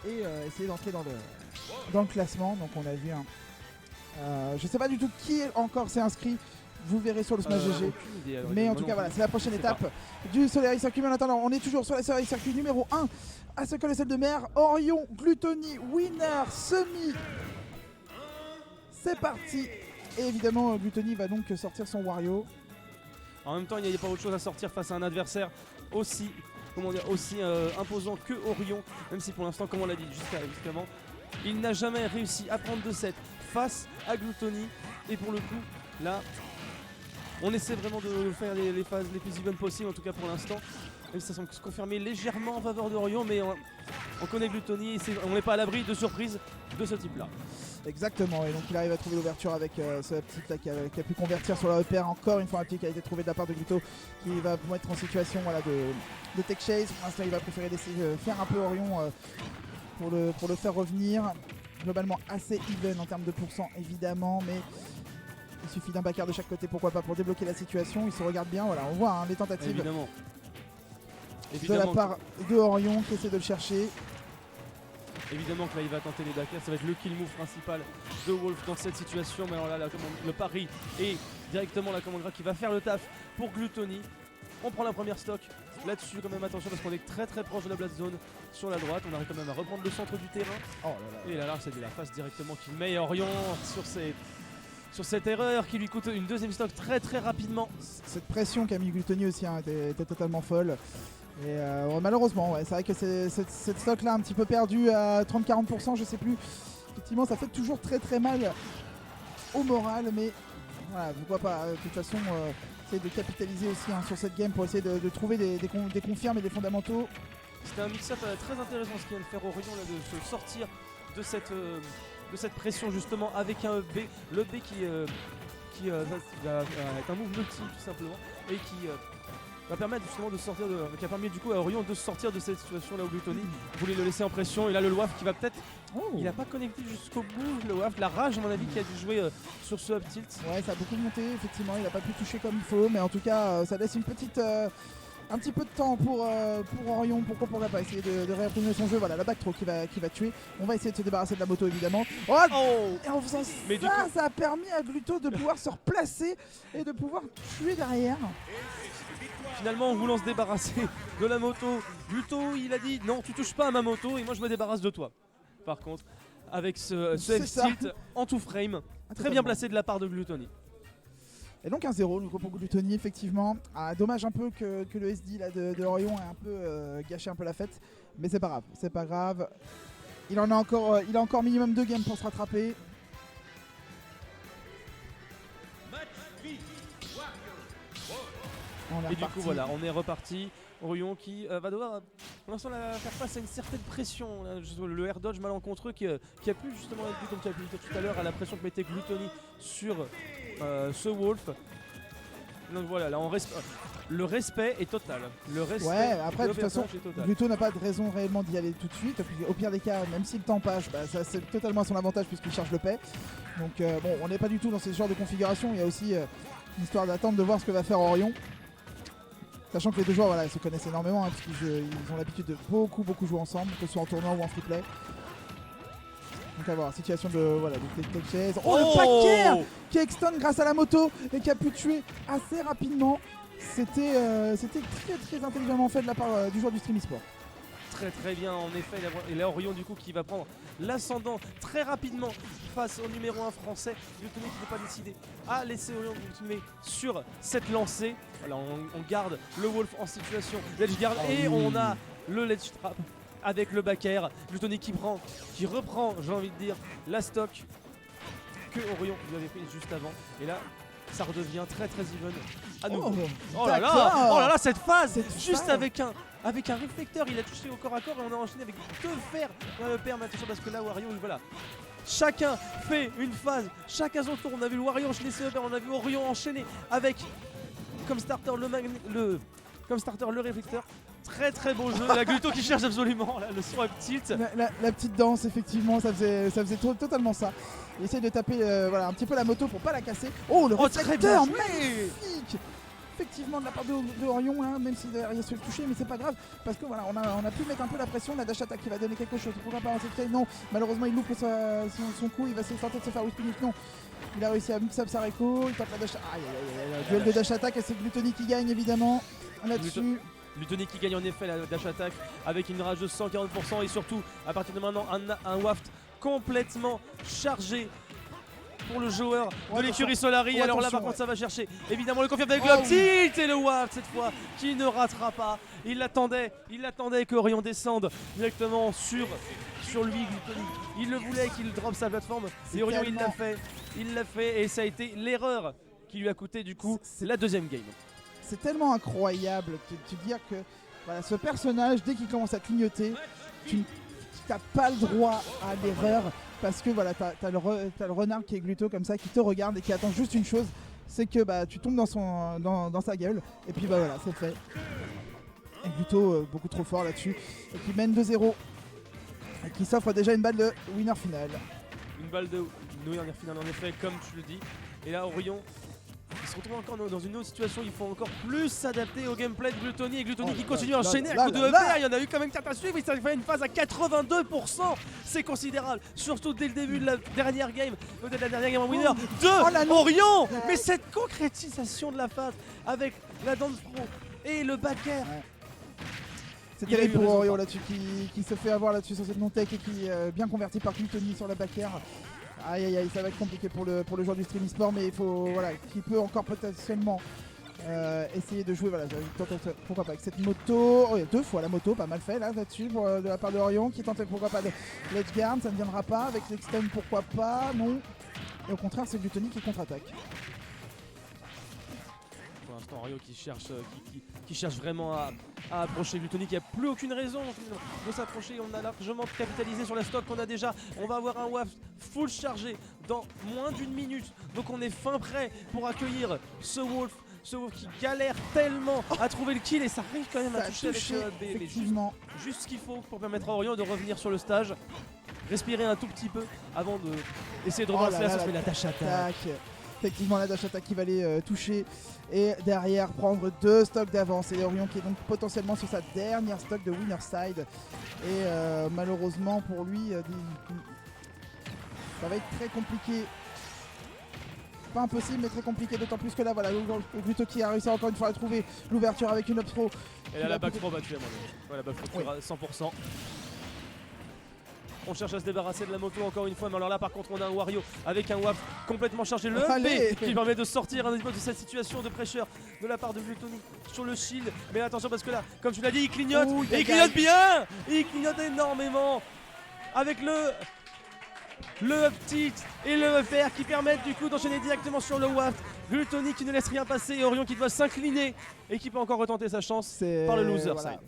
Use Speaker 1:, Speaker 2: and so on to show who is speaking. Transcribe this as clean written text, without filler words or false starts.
Speaker 1: et essayer d'entrer dans le classement. Donc on a vu je sais pas du tout qui encore s'est inscrit. Vous verrez sur le Smash GG. Mais en tout cas, voilà, c'est la prochaine étape du Solaris Circuit. Mais en attendant, on est toujours sur la Solaris Circuit numéro 1 à Sokol et celle de mer. Orion, Gluttony, Winner, Semi. C'est parti. Et évidemment, Gluttony va donc sortir son Wario.
Speaker 2: En même temps, il n'y a pas autre chose à sortir face à un adversaire aussi, imposant que Orion. Même si pour l'instant, comme on l'a dit jusqu'avant, il n'a jamais réussi à prendre de 7 face à Gluttony. Et pour le coup, là, on essaie vraiment de faire les phases les plus even possibles, en tout cas pour l'instant. Même si ça semble se confirmer légèrement en faveur d'Orion, mais on connaît Gluttony et on n'est pas à l'abri de surprises de ce type-là.
Speaker 1: Exactement, et donc il arrive à trouver l'ouverture avec ce petit là qui a pu convertir sur la repère. Encore une fois un petit qui a été trouvé de la part de Gluto qui va mettre en situation de tech chase. Pour l'instant il va préférer laisser faire un peu Orion pour le faire revenir. Globalement assez even en termes de pourcent évidemment, mais il suffit d'un backer de chaque côté, pourquoi pas, pour débloquer la situation. Il se regarde bien, voilà, on voit les tentatives
Speaker 2: évidemment.
Speaker 1: De la part de Orion qui essaie de le chercher.
Speaker 2: Évidemment que là il va tenter les backers, ça va être le kill move principal de Wolf dans cette situation. Mais alors là le pari est directement la commande qui va faire le taf pour Gluttony. On prend la première stock. Là-dessus quand même attention parce qu'on est très proche de la blast zone sur la droite. On arrive quand même à reprendre le centre du terrain.
Speaker 1: Oh là là.
Speaker 2: Et là c'est de la face directement qui met Orion sur cette erreur qui lui coûte une deuxième stock très rapidement.
Speaker 1: Cette pression qu'a mis Gluttony aussi était totalement folle. Et malheureusement, ouais, c'est vrai que cette stock là un petit peu perdue à 30-40%, je sais plus. Effectivement, ça fait toujours très mal au moral, mais voilà, pourquoi pas. De toute façon, essayer de capitaliser aussi sur cette game pour essayer de trouver des confirmes et des fondamentaux.
Speaker 2: C'était un mix-up très intéressant ce qui vient de faire Orion là, de se sortir de cette pression justement avec un B. Le B qui va être un move multi tout simplement et qui va permettre justement de sortir qui a permis du coup à Orion de sortir de cette situation là où Gluttony voulait le laisser en pression. Et là le WAF qui va peut-être il n'a pas connecté jusqu'au bout le WAF, la rage à mon avis qui a dû jouer sur ce up tilt.
Speaker 1: Ouais, ça a beaucoup monté effectivement, il n'a pas pu toucher comme il faut, mais en tout cas ça laisse un petit peu de temps pour Orion. Pourquoi pas essayer de réimprimer son jeu. Voilà la back throw qui va tuer. On va essayer de se débarrasser de la moto évidemment. Et en faisant ça a permis à Gluto de pouvoir se replacer et de pouvoir tuer derrière.
Speaker 2: Finalement, en voulant se débarrasser de la moto, Gluto il a dit non, tu touches pas à ma moto et moi je me débarrasse de toi. Par contre, avec ce F-tilt en tout frame, très bien placé de la part de Gluttony.
Speaker 1: Et donc 1-0 du coup pour Gluttony effectivement. Dommage un peu que le SD là, de Orion ait un peu gâché un peu la fête, mais c'est pas grave. Il a encore minimum 2 games pour se rattraper.
Speaker 2: Et du coup voilà, on est reparti. Orion qui va devoir pour l'instant faire face à une certaine pression. Le air dodge malencontreux qui a pu justement être vu comme tu as pu le dire tout à l'heure à la pression que mettait Gluttony sur ce Wolf. Donc voilà, là le respect est total. Le respect
Speaker 1: après de toute façon, Gluto n'a pas de raison réellement d'y aller tout de suite. Au pire des cas, même si le temps passe, ça c'est totalement à son avantage puisqu'il charge le paix. Donc bon, on n'est pas du tout dans ce genre de configuration. Il y a aussi une histoire d'attendre de voir ce que va faire Orion. Sachant que les deux joueurs ils se connaissent énormément hein, puisqu'ils ont l'habitude de beaucoup jouer ensemble, que ce soit en tournoi ou en free play. Donc à voir, situation de tech chase. Le paquet qui extend grâce à la moto et qui a pu tuer assez rapidement. C'était très intelligemment fait de la part du joueur du Stream Esport.
Speaker 2: Très bien en effet, et là Orion du coup qui va prendre l'ascendant très rapidement face au numéro 1 français. Gluttony qui ne peut pas décider à laisser Orion continuer sur cette lancée. Voilà, on garde le Wolf en situation ledge guard et on a le ledge trap avec le back air. Gluttony qui reprend, j'ai envie de dire, la stock que Orion lui avait pris juste avant. Et là, ça redevient très even à nouveau. Oh là là, cette phase juste avec un réflecteur, il a touché au corps à corps et on a enchaîné avec 2 fers dans le perm. Attention parce que là Wario, voilà, chacun fait une phase, chacun son tour. On a vu le Wario enchaîner ses repères, on a vu Orion enchaîner avec comme starter le réflecteur. Très beau jeu, la Gluto qui cherche absolument le son up tilt.
Speaker 1: La petite danse effectivement, ça faisait totalement ça. Il essaye de taper un petit peu la moto pour pas la casser. Oh le réflecteur magnifique. effectivement de la part de Orion, hein, même si derrière il se fait toucher, mais c'est pas grave parce que voilà, on a pu mettre un peu la pression. La dash attack qui va donner quelque chose. Pourquoi pas en cette non, malheureusement il loupe son coup, il va essayer de tenter de se faire whip non. Il a réussi à mix up Sareko, il tape la dash. Duel de dash attack et c'est Gluttony qui gagne évidemment là-dessus.
Speaker 2: Gluttony qui gagne en effet la dash attack avec une rage de 140% et surtout à partir de maintenant un waft complètement chargé pour le joueur de l'écurie Solari. Alors là par contre ça va chercher évidemment le confirme avec le tilt et le waft cette fois qui ne ratera pas. Il l'attendait que Orion descende directement sur lui Gluttony. Il le voulait qu'il drop sa plateforme et Orion il l'a fait et ça a été l'erreur qui lui a coûté du coup la deuxième game.
Speaker 1: C'est tellement incroyable de dire que voilà, ce personnage, dès qu'il commence à clignoter, tu n'as pas le droit à l'erreur parce que voilà, t'as le renard qui est Gluto comme ça, qui te regarde et qui attend juste une chose, c'est que bah, tu tombes dans sa gueule et puis bah voilà, c'est fait. Et Gluto beaucoup trop fort là-dessus et qui mène 2-0 et qui s'offre déjà une balle de winner final.
Speaker 2: Une balle de winner final en effet, comme tu le dis. Et là Orion, il se retrouve encore dans une autre situation, il faut encore plus s'adapter au gameplay de Gluttony et Gluttony qui continue à enchaîner à coup de EPR. Il y en a eu quand même 4 à suivre, il s'est fait une phase à 82%, c'est considérable, surtout dès le début de la dernière game, peut-être la dernière game en winner de Orion. Mais cette concrétisation de la phase avec la dance pro et le back air.
Speaker 1: C'est terrible pour Orion là-dessus qui se fait avoir là-dessus sur cette non-tech et qui est bien converti par Gluttony sur la back air. Aïe aïe aïe, ça va être compliqué pour le joueur du Stream eSport, mais il faut voilà, qui peut encore potentiellement essayer de jouer, voilà, pourquoi pas avec cette moto, il y a 2 fois la moto, pas mal fait là-dessus de la part de Orion qui tente pourquoi pas de l'edge guard, ça ne viendra pas, avec l'extend pourquoi pas, non, et au contraire c'est Gluttony qui contre-attaque.
Speaker 2: Pour l'instant Orion qui cherche vraiment à approcher Gluttony, qui n'a plus aucune raison de s'approcher. On a largement capitalisé sur la stock qu'on a déjà. On va avoir un waft full chargé dans moins d'une minute. Donc on est fin prêt pour accueillir ce Wolf qui galère tellement à trouver le kill et ça arrive quand même à toucher avec B.
Speaker 1: Effectivement.
Speaker 2: Juste ce qu'il faut pour permettre à Orion de revenir sur le stage. Respirer un tout petit peu avant de essayer de relancer la dash attack.
Speaker 1: Effectivement la dash attack qui va les toucher et derrière prendre 2 stocks d'avance et Orion qui est donc potentiellement sur sa dernière stock de winner side et malheureusement pour lui ça va être très compliqué, pas impossible mais très compliqué, d'autant plus que là voilà Gluto qui a réussi encore une fois à trouver l'ouverture avec une up throw
Speaker 2: et là la back throw battue à mon avis. Ouais, la back throw à 100%. On cherche à se débarrasser de la moto encore une fois, mais alors là par contre on a un Wario avec un WAF complètement chargé, le B qui permet de sortir un petit peu de cette situation de pressure de la part de Gluttony sur le shield. Mais attention parce que là, comme tu l'as dit, il clignote, et il clignote bien, il clignote énormément avec le up tilt et le EPR qui permettent du coup d'enchaîner directement sur le WAF. Gluttony qui ne laisse rien passer et Orion qui doit s'incliner et qui peut encore retenter sa chance par le loser side.